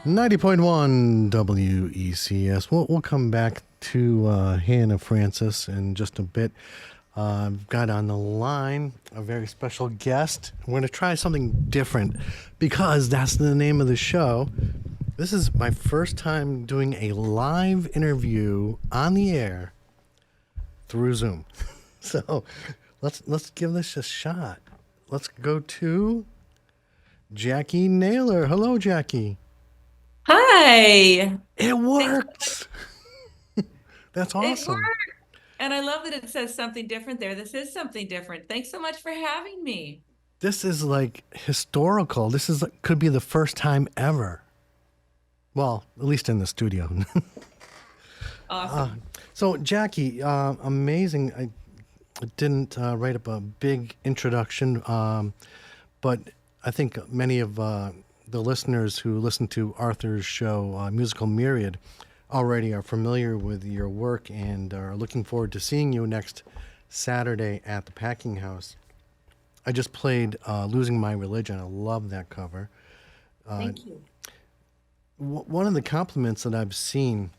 90.1 WECS. We'll come back to Hannah Francis in just a bit. I've got on the line a very special guest. We're going to try something different because that's the name of the show. This is my first time doing a live interview on the air through Zoom. So let's give this a shot. Let's go to Jacqui Naylor. Hello, Jacqui. Hi. It worked. That's awesome. It worked. And I love that it says something different there. This is something different. Thanks so much for having me. This is like historical. This is could be the first time ever. Well, at least in the studio. Awesome. So, Jacqui, amazing. I didn't write up a big introduction, but I think many of the listeners who listen to Arthur's show, Musical Myriad, already are familiar with your work and are looking forward to seeing you next Saturday at the Packing House. I just played Losing My Religion. I love that cover. Thank you. One of the compliments that I've seen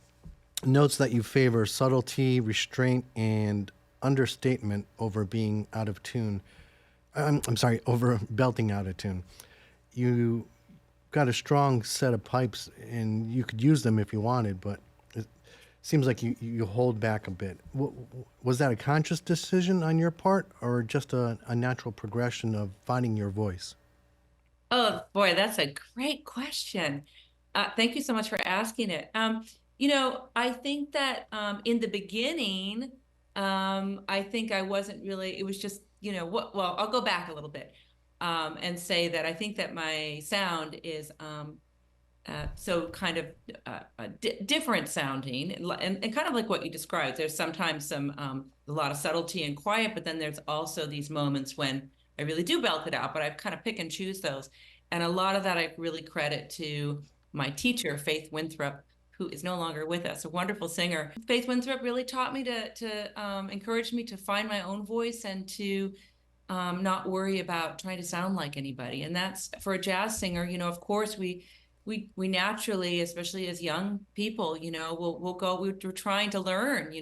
notes that you favor subtlety, restraint, and understatement over being out of tune. I'm sorry, over belting out of tune. You got a strong set of pipes, and you could use them if you wanted, but it seems like you hold back a bit. Was that a conscious decision on your part, or just a natural progression of finding your voice? Oh, boy, that's a great question. Thank you so much for asking it. I think that in the beginning, I think I wasn't really, it was just, well, I'll go back a little bit and say that I think that my sound is so kind of different sounding and kind of like what you described. There's sometimes a lot of subtlety and quiet, but then there's also these moments when I really do belt it out, but I kind of pick and choose those. And a lot of that I really credit to my teacher, Faith Winthrop, who is no longer with us, a wonderful singer. Faith Winthrop really taught me to encourage me to find my own voice and to not worry about trying to sound like anybody. And that's for a jazz singer, of course we naturally, especially as young people, we're trying to learn,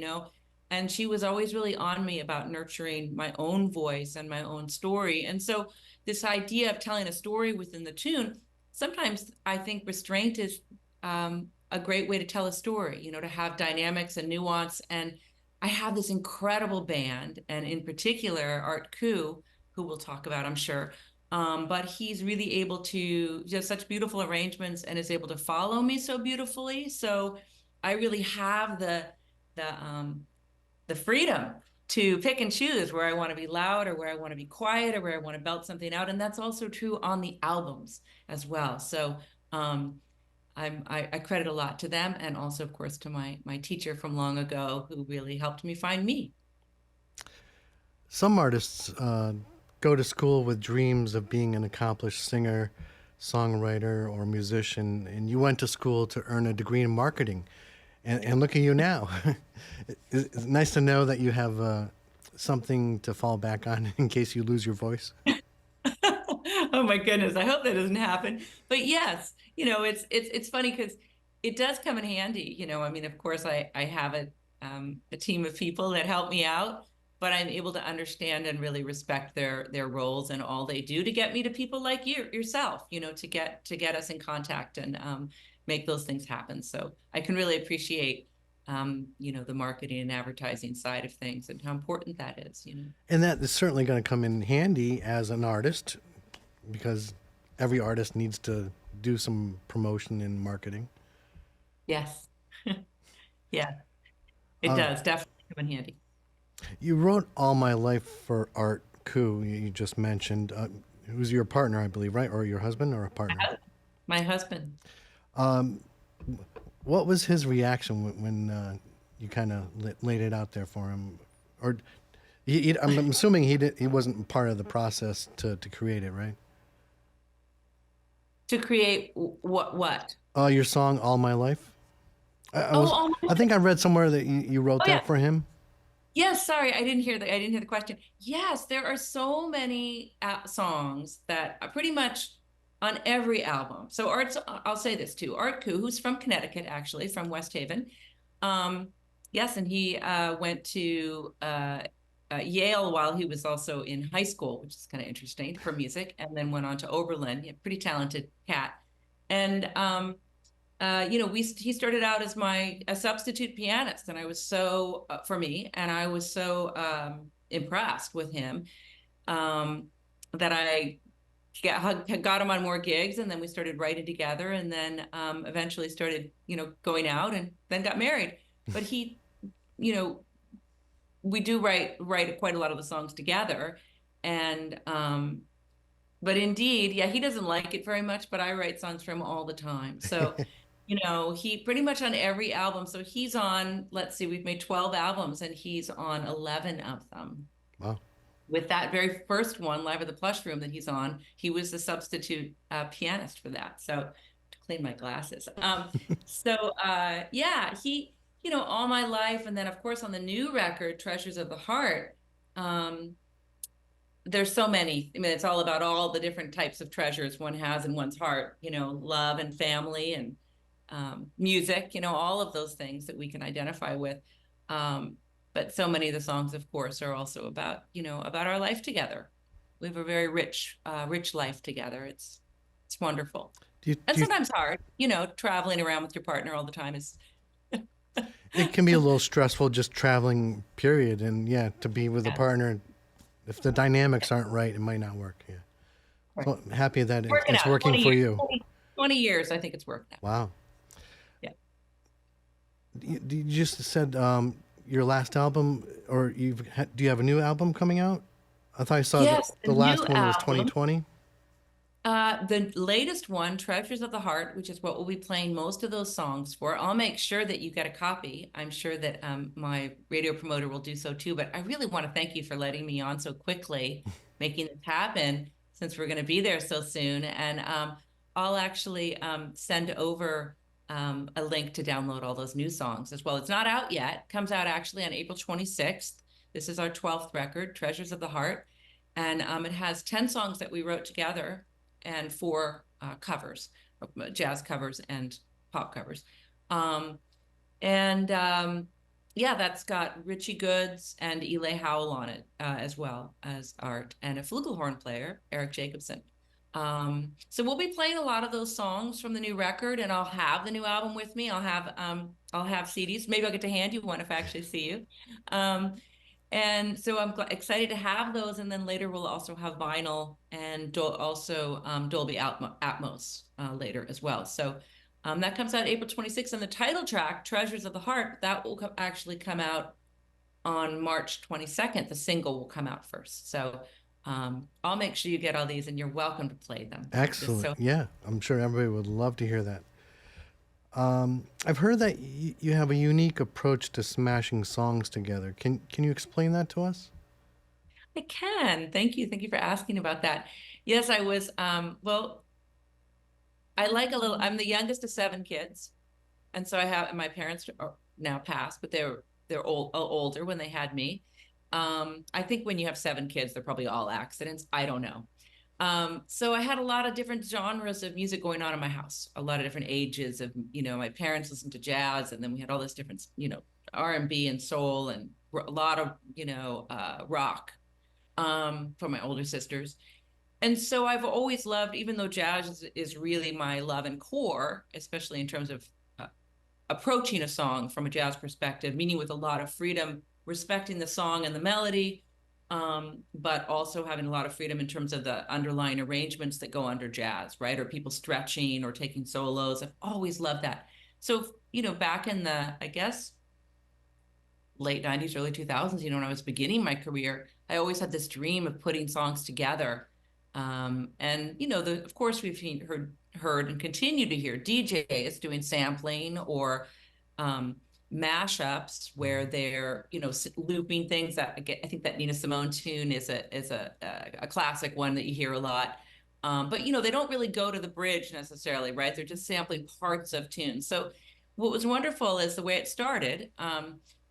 and she was always really on me about nurturing my own voice and my own story. And so this idea of telling a story within the tune, sometimes I think restraint is a great way to tell a story, to have dynamics and nuance. And I have this incredible band, and in particular, Art Koo, who we'll talk about, I'm sure. But he's really able to just such beautiful arrangements and is able to follow me so beautifully. So I really have the freedom to pick and choose where I want to be loud or where I want to be quiet or where I want to belt something out. And that's also true on the albums as well. So I credit a lot to them, and also, of course, to my teacher from long ago, who really helped me find me. Some artists go to school with dreams of being an accomplished singer, songwriter, or musician, and you went to school to earn a degree in marketing. And look at you now. It's nice to know that you have something to fall back on in case you lose your voice. Oh my goodness, I hope that doesn't happen. But yes, it's funny because it does come in handy. I mean, of course, I have a team of people that help me out, but I'm able to understand and really respect their roles and all they do to get me to people like yourself, to get us in contact and make those things happen. So I can really appreciate the marketing and advertising side of things and how important that is. And that is certainly going to come in handy as an artist, because every artist needs to do some promotion and marketing. Yes. Yeah, it does definitely come in handy. You wrote All My Life for Art Koo, you just mentioned. Who's your partner, I believe, right? Or your husband or a partner? My husband. What was his reaction when you kind of laid it out there for him? Or I'm assuming he wasn't part of the process to create it, right? To create what? Your song "All My Life." All My I think I read somewhere that you wrote that for him. Yes, sorry, I didn't hear the question. Yes, there are so many songs that pretty much on every album. So Art's, I'll say this too, Art Koo, who's from Connecticut, actually, from West Haven. Yes, and he went to Yale while he was also in high school, which is kind of interesting for music, and then went on to Oberlin. He had a pretty talented cat. And he started out as a substitute pianist, and I was so for me, and I was so impressed with him that I got him on more gigs, and then we started writing together, and then eventually started, going out, and then got married. But he, we do write quite a lot of the songs together, and but indeed, yeah, he doesn't like it very much, but I write songs for him all the time. So, he pretty much on every album. So he's on, let's see, we've made 12 albums, and he's on 11 of them. Wow. With that very first one, Live at the Plush Room, that he's on, he was the substitute pianist for that. So to clean my glasses. Yeah, he, all my life. And then of course on the new record, Treasures of the Heart, there's so many. I mean, it's all about all the different types of treasures one has in one's heart, love and family and music, all of those things that we can identify with. But so many of the songs, of course, are also about, about our life together. We have a very rich life together. It's wonderful. Sometimes hard, traveling around with your partner all the time is. It can be a little stressful just traveling, period. And yeah, to be with a partner, if the dynamics aren't right, it might not work. Yeah. Right. So I'm happy that it's working for you. 20 years, I think it's worked out. Wow. Yeah. You just said your last album, or do you have a new album coming out? I thought I saw the last one was 2020. The latest one, Treasures of the Heart, which is what we'll be playing most of those songs for. I'll make sure that you get a copy. I'm sure that my radio promoter will do so too. But I really want to thank you for letting me on so quickly, making this happen, since we're going to be there so soon. And I'll actually send over a link to download all those new songs as well. It's not out yet. It comes out actually on April 26th. This is our 12th record, Treasures of the Heart. And it has 10 songs that we wrote together and 4 covers, jazz covers and pop covers. Yeah, that's got Richie Goods and Eli Howell on it as well as art, and a flugelhorn player, Eric Jacobson. So we'll be playing a lot of those songs from the new record, and I'll have the new album with me. I'll have CDs. Maybe I'll get to hand you one if I actually see you. And so I'm excited to have those. And then later we'll also have vinyl and Dolby Atmos later as well. So that comes out April 26th. And the title track, Treasures of the Heart, that will actually come out on March 22nd. The single will come out first. So I'll make sure you get all these, and you're welcome to play them. Excellent. Yeah, I'm sure everybody would love to hear that. I've heard that you have a unique approach to smashing songs together. Can you explain that to us? I can. Thank you. Thank you for asking about that. Yes, I was, I'm the youngest of 7 kids. And so my parents are now passed, but they're older when they had me. I think when you have 7 kids, they're probably all accidents. I don't know. So I had a lot of different genres of music going on in my house, a lot of different ages of, my parents listened to jazz, and then we had all this different, R&B and soul, and a lot of, rock, from my older sisters. And so I've always loved, even though jazz is really my love and core, especially in terms of approaching a song from a jazz perspective, meaning with a lot of freedom, respecting the song and the melody, but also having a lot of freedom in terms of the underlying arrangements that go under jazz, right? Or people stretching or taking solos. I've always loved that. So, back in the, I guess, late 90s, early 2000s, when I was beginning my career, I always had this dream of putting songs together. And, of course, we've heard and continue to hear DJs doing sampling or mashups where they're looping things. That I think that Nina Simone tune is a classic one that you hear a lot, but they don't really go to the bridge necessarily, right? They're just sampling parts of tunes. So what was wonderful is the way it started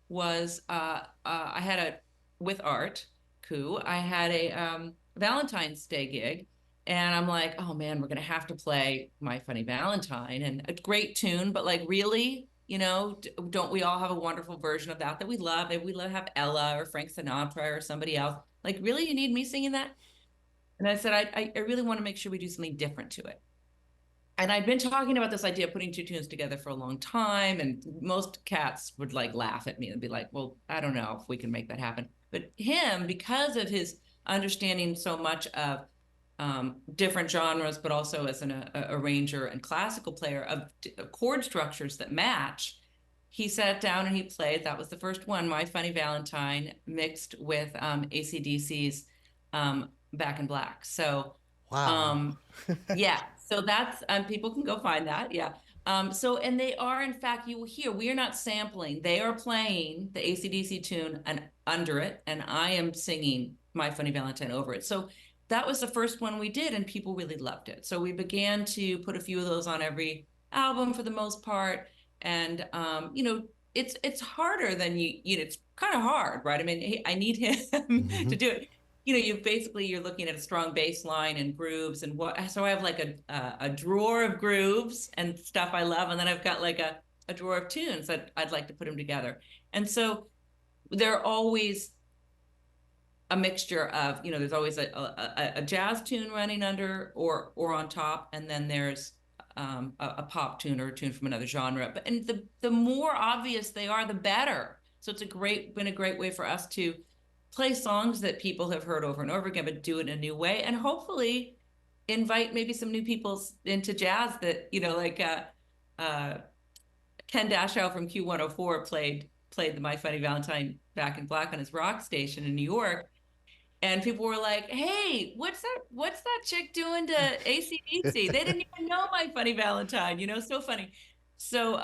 was I had with Art Koo, I had a Valentine's Day gig, And I'm like, oh man, we're gonna have to play My Funny Valentine, and a great tune, but like, really, don't we all have a wonderful version of that we love? Maybe we love have Ella or Frank Sinatra or somebody else. Like, really, you need me singing that? And I said, I really want to make sure we do something different to it. And I'd been talking about this idea of putting two tunes together for a long time, and most cats would like laugh at me and be like, well, I don't know if we can make that happen. But him, because of his understanding so much of different genres, but also as an arranger and classical player of chord structures that match, he sat down and he played. That was the first one, My Funny Valentine, mixed with AC/DC's Back in Black. So, Wow. yeah, so that's, people can go find that. Yeah. So, and they are, in fact, you will hear, we are not sampling. They are playing the AC/DC tune and under it, and I am singing My Funny Valentine over it. So that was the first one we did, and people really loved it. So we began to put a few of those on every album for the most part. And, it's harder than it's kind of hard, right? I mean, I need him Mm-hmm. to do it. You're looking at a strong bass line and grooves, and so I have like a drawer of grooves and stuff I love. And then I've got like a drawer of tunes that I'd like to put them together. And so they're always a mixture of, there's always a jazz tune running under or on top, and then there's a pop tune or a tune from another genre. But and the more obvious they are, the better. So it's been a great way for us to play songs that people have heard over and over again, but do it in a new way, and hopefully invite maybe some new people into jazz that, like Ken Dashow from Q104 played the My Funny Valentine Back in Black on his rock station in New York. And people were like, hey, what's that chick doing to AC/DC? They didn't even know My Funny Valentine, so funny. So,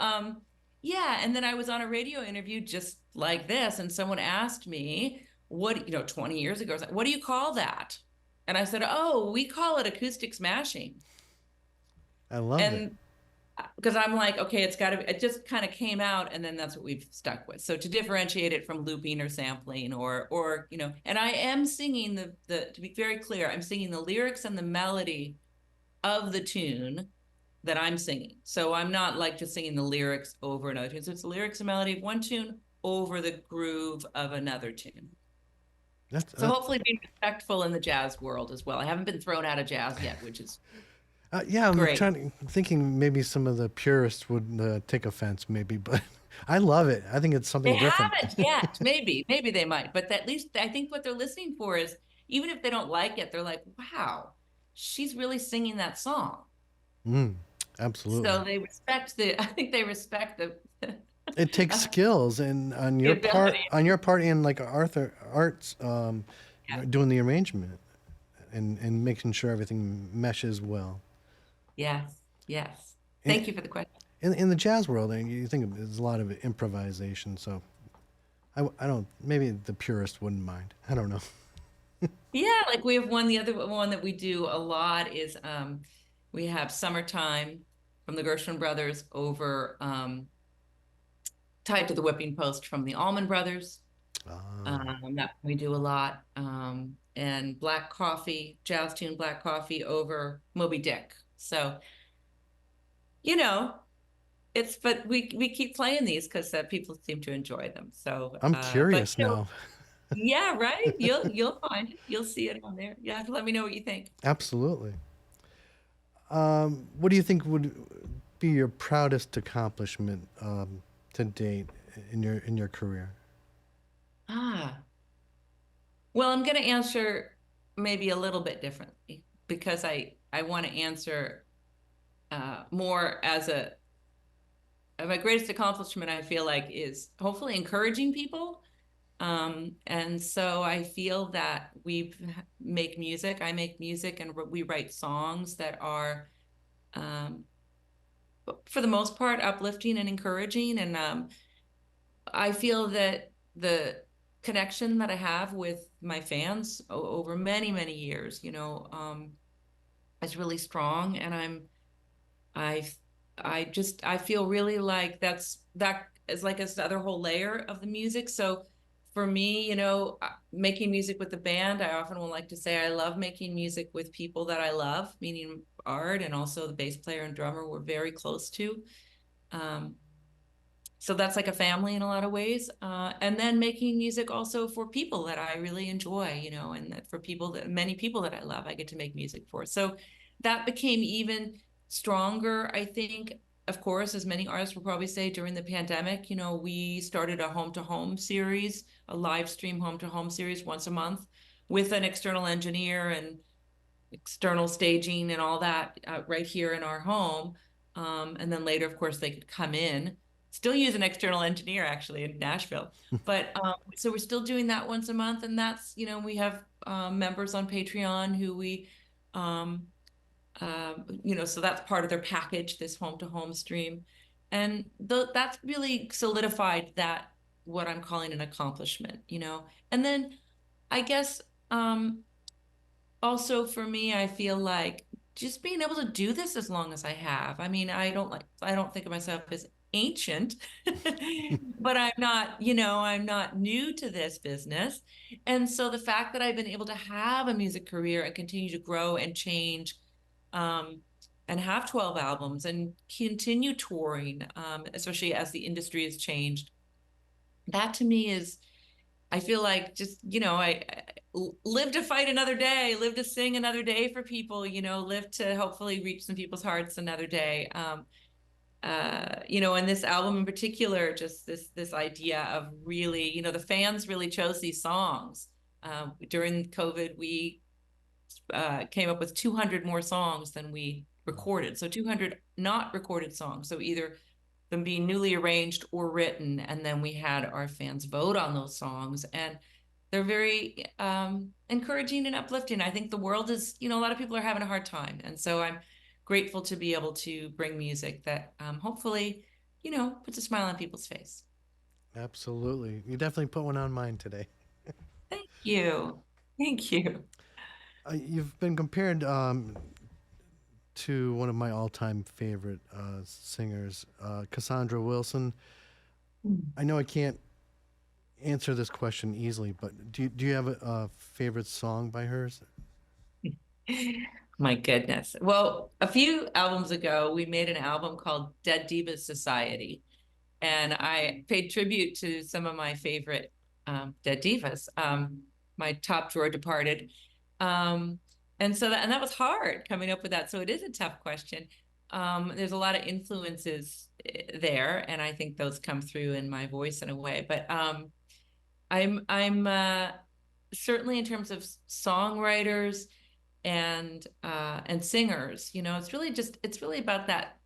yeah. And then I was on a radio interview just like this, and someone asked me, 20 years ago, I was like, what do you call that? And I said, oh, we call it acoustic smashing. I love it. And because I'm like, okay, it just kind of came out, and then that's what we've stuck with. So to differentiate it from looping or sampling or and I am singing to be very clear, I'm singing the lyrics and the melody of the tune that I'm singing. So I'm not like just singing the lyrics over another tune. So it's the lyrics and melody of one tune over the groove of another tune. So hopefully being respectful in the jazz world as well. I haven't been thrown out of jazz yet, which is yeah, I'm great. thinking maybe some of the purists would take offense, maybe, but I love it. I think it's something They different. haven't yet. Maybe they might, but at least I think what they're listening for is, even if they don't like it, they're like, wow, she's really singing that song. Absolutely. So I think they respect the It takes skills, and on your part, and like Art's, doing the arrangement and making sure everything meshes well. Yes. Thank you for the question. In the jazz world, and you think there's a lot of improvisation, so I don't, maybe the purist wouldn't mind. I don't know. Yeah, like we have the other one that we do a lot is we have Summertime from the Gershwin Brothers over Tied to the Whipping Post from the Allman Brothers. That we do a lot. And Black Coffee, jazz tune Black Coffee over Moby Dick. So, but we keep playing these because people seem to enjoy them. So I'm curious now. Yeah, right. You'll find it. You'll see it on there. You have to let me know what you think. Absolutely. What do you think would be your proudest accomplishment to date in your career? Well, I'm going to answer maybe a little bit differently, because I want to answer more as my greatest accomplishment, I feel like, is hopefully encouraging people. And so I feel that I make music, and we write songs that are, for the most part, uplifting and encouraging. And I feel that the connection that I have with my fans over many, many years, is really strong. And I feel really like that is like another whole layer of the music. So for me, making music with the band, I often will like to say I love making music with people that I love, meaning Art and also the bass player and drummer we're very close to. Um, so that's like a family in a lot of ways. And then making music also for people that I really enjoy, and that for many people that I love, I get to make music for. So that became even stronger, I think. Of course, as many artists will probably say during the pandemic, we started a home to home series, a live stream home to home series once a month with an external engineer and external staging and all that right here in our home. And then later, of course, they could come in. Still use an external engineer actually in Nashville, but so we're still doing that once a month, and that's we have members on Patreon who we so that's part of their package, this home to home stream, and that's really solidified that what I'm calling an accomplishment, and then I guess also for me, I feel like just being able to do this as long as I have. I mean, I don't think of myself as ancient, but I'm not new to this business. And so the fact that I've been able to have a music career and continue to grow and change, and have 12 albums and continue touring, especially as the industry has changed, that to me is, I feel like just, I live to fight another day, live to sing another day for people, live to hopefully reach some people's hearts another day. And this album in particular, just this idea of really, the fans really chose these songs. During COVID, we came up with 200 more songs than we recorded. So 200 not recorded songs. So either them being newly arranged or written, and then we had our fans vote on those songs, and they're very encouraging and uplifting. I think the world is, a lot of people are having a hard time, and so I'm grateful to be able to bring music that hopefully, puts a smile on people's face. Absolutely. You definitely put one on mine today. Thank you. Thank you. You've been compared to one of my all-time favorite singers, Cassandra Wilson. I know I can't answer this question easily, but do you have a favorite song by hers? My goodness. Well, a few albums ago, we made an album called Dead Divas Society, and I paid tribute to some of my favorite dead divas. My top drawer departed. And that was hard coming up with that. So it is a tough question. There's a lot of influences there, and I think those come through in my voice in a way. But I'm certainly, in terms of songwriters and singers, it's really about that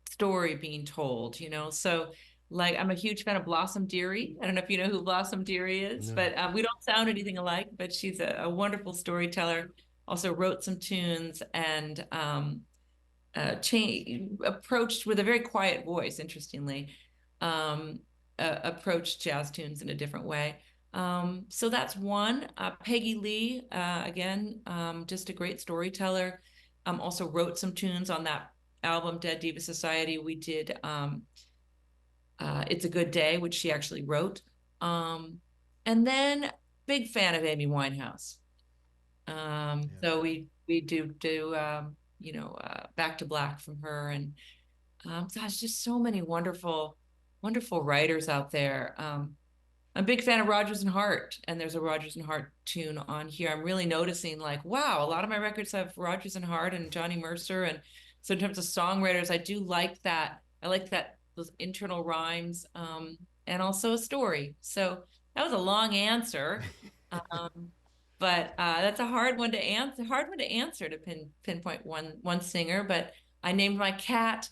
story being told, So like, I'm a huge fan of Blossom Dearie. I don't know if you know who Blossom Dearie is, No. but we don't sound anything alike, but she's a wonderful storyteller. Also wrote some tunes and approached with a very quiet voice, interestingly, approached jazz tunes in a different way. So that's one. Peggy Lee, again, just a great storyteller. Also wrote some tunes on that album, Dead Diva Society. We did It's a Good Day, which she actually wrote. And then big fan of Amy Winehouse. So we do Back to Black from her, and gosh, just so many wonderful writers out there. I'm a big fan of Rodgers and Hart, and there's a Rodgers and Hart tune on here. I'm really noticing, like, wow, a lot of my records have Rodgers and Hart and Johnny Mercer, and so in terms of songwriters, I do like that. I like that, those internal rhymes, and also a story. So that was a long answer. But that's a hard one to answer to pinpoint one singer. But I named my cat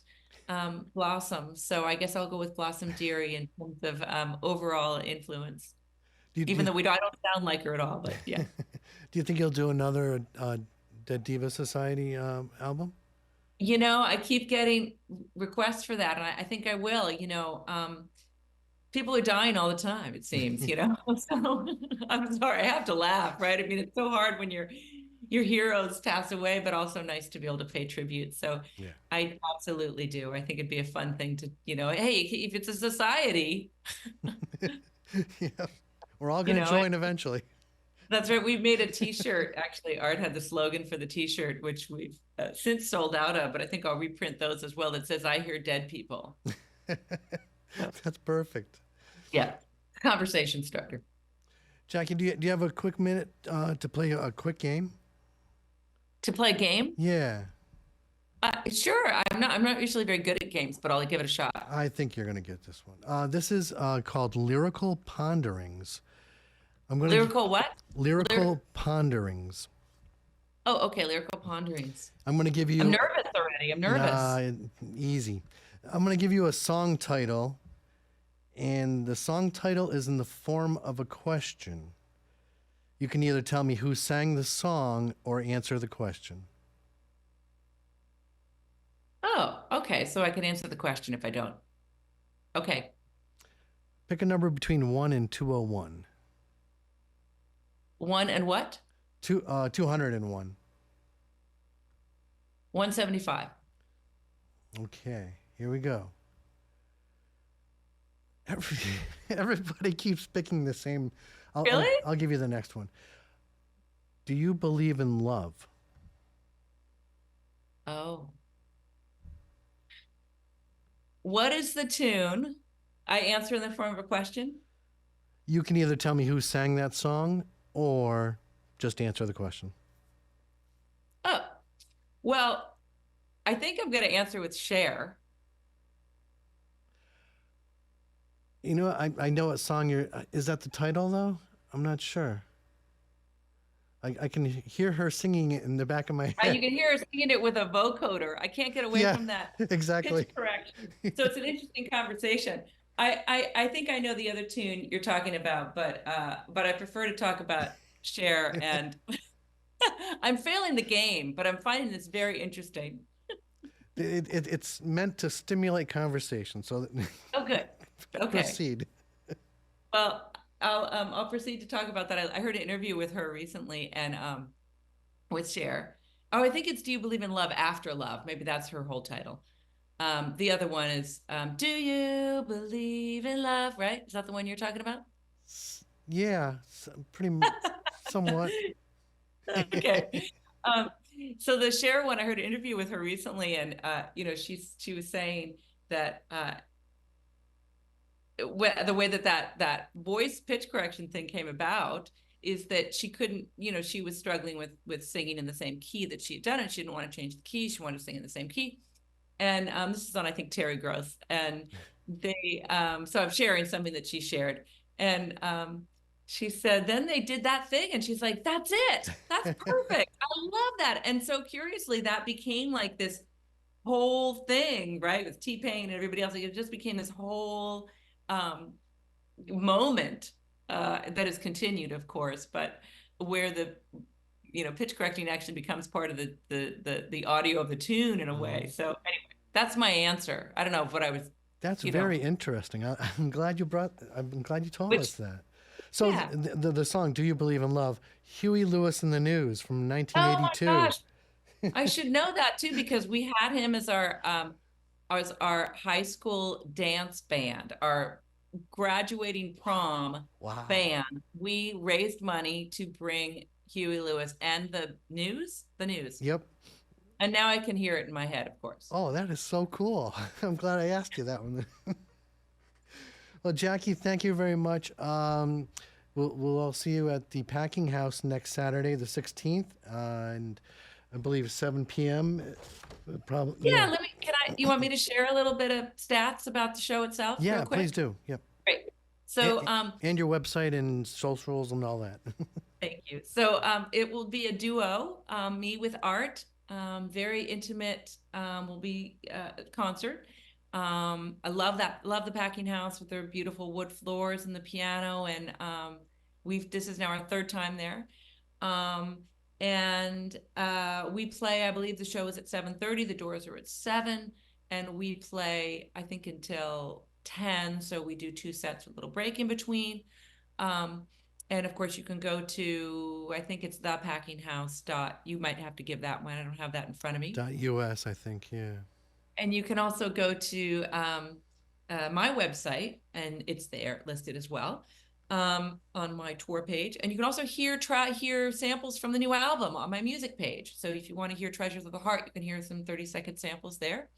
Blossom, so I guess I'll go with Blossom Dearie in terms of overall influence. Even though I don't sound like her at all, but yeah. Do you think you'll do another Dead Diva Society album? I keep getting requests for that, and I think I will. People are dying all the time, it seems, So I'm sorry, I have to laugh, right? I mean, it's so hard when your heroes pass away, but also nice to be able to pay tribute. So yeah. I absolutely do. I think it'd be a fun thing to, hey, if it's a society. Yeah. We're all You going to know, join eventually. that's right. We made a T-shirt. Actually, Art had the slogan for the T-shirt, which we've since sold out of, but I think I'll reprint those as well. That says, "I hear dead people." So, That's perfect. yeah, conversation starter. Jacqui, do you have a quick minute to play a quick game? To play a game? Yeah, Sure. I'm not usually very good at games, but I'll give it a shot. I think you're going to get this one. This is called Lyrical Ponderings. I'm going to Lyrical what? Lyrical Ponderings. Oh, okay. Lyrical ponderings. I'm going to give I'm you nervous already. I'm nervous. easy. I'm going to give you a song title, and the song title is in the form of a question. You can either tell me who sang the song or answer the question. Oh, okay. So I can answer the question if I don't. Okay. Pick a number between 1 and 201. One and what? 201. 175. Okay, here we go. Everybody keeps picking the same. Really? I'll give you the next one. Do you believe in love? Oh. What is the tune? I answer in the form of a question. You can either tell me who sang that song or just answer the question. Oh, well, I think I'm going to answer with Cher. You know, I know what song you're. Is that the title though? I'm not sure. I can hear her singing it in the back of my head. You can hear her singing it with a vocoder. I can't get away from that exactly. pitch correction. So it's an interesting conversation. I think I know the other tune you're talking about, but I prefer to talk about Cher, and I'm failing the game, but I'm finding this very interesting. It's meant to stimulate conversation, so that Oh, good. Okay. proceed. Well, I'll proceed to talk about that. I heard an interview with her recently, and with Cher. Oh, I think it's "Do You Believe in Love After Love?" Maybe that's her whole title. The other one is "Do You Believe in Love?" Right? Is that the one you're talking about? Yeah, somewhat. Okay. Um, so the Cher one, I heard an interview with her recently, and she was saying that the way that voice pitch correction thing came about is that she couldn't, she was struggling with singing in the same key that she had done, and she didn't want to change the key. She wanted to sing in the same key. And this is on, I think, Terry Gross. And so I'm sharing something that she shared. And she said, then they did that thing. And she's like, that's it. That's perfect. I love that. And so curiously, that became like this whole thing, right? With T-Pain and everybody else. Like, it just became this whole moment that has continued, of course, but where the pitch correcting actually becomes part of the audio of the tune in a way. So anyway, that's my answer. I don't know what I was. That's very interesting. I'm glad you told us that. So Yeah. the song "Do You Believe in Love," Huey Lewis and the News from 1982. Oh my gosh, I should know that too, because we had him as our high school dance band, our graduating prom band. We raised money to bring Huey Lewis and the news. Yep. And now I can hear it in my head, of course. Oh, that is so cool. I'm glad I asked you that one. Well, Jacqui, thank you very much. We'll all see you at the Packing House next Saturday, the 16th, and I believe 7 p.m. Probably. Yeah, you want me to share a little bit of stats about the show itself? Yeah, real quick? please do. Yep. Great. So, and your website and socials and all that. Thank you. So, it will be a duo, me with Art. Very intimate. Will be a concert. I love the Packing House with their beautiful wood floors and the piano. And this is now our third time there. And we play, I believe the show is at 7:30. The doors are at 7. And we play, I think, until 10. So we do 2 sets with a little break in between. And of course, you can go to, I think it's thepacking.house. You might have to give that one. I don't have that in front of me. .us, I think, yeah. And you can also go to my website, and it's there listed as well. on my tour page. And you can also hear samples from the new album on my music page. So if you want to hear Treasures of the Heart, you can hear some 30-second samples there.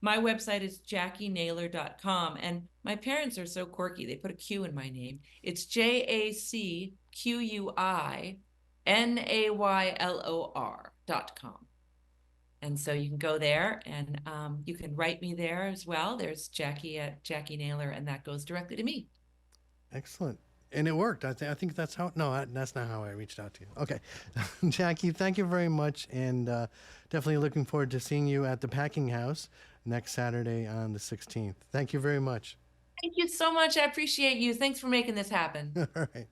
My website is JacquiNaylor.com, and my parents are so quirky. They put a Q in my name. It's JacquiNaylor.com. And so you can go there, and you can write me there as well. There's Jacqui at Jacqui Naylor, and that goes directly to me. Excellent. And it worked. I think that's how. No, that's not how I reached out to you. Okay, Jacqui, thank you very much, and definitely looking forward to seeing you at the Packing House next Saturday on the 16th. Thank you very much. Thank you so much. I appreciate you. Thanks for making this happen. All right.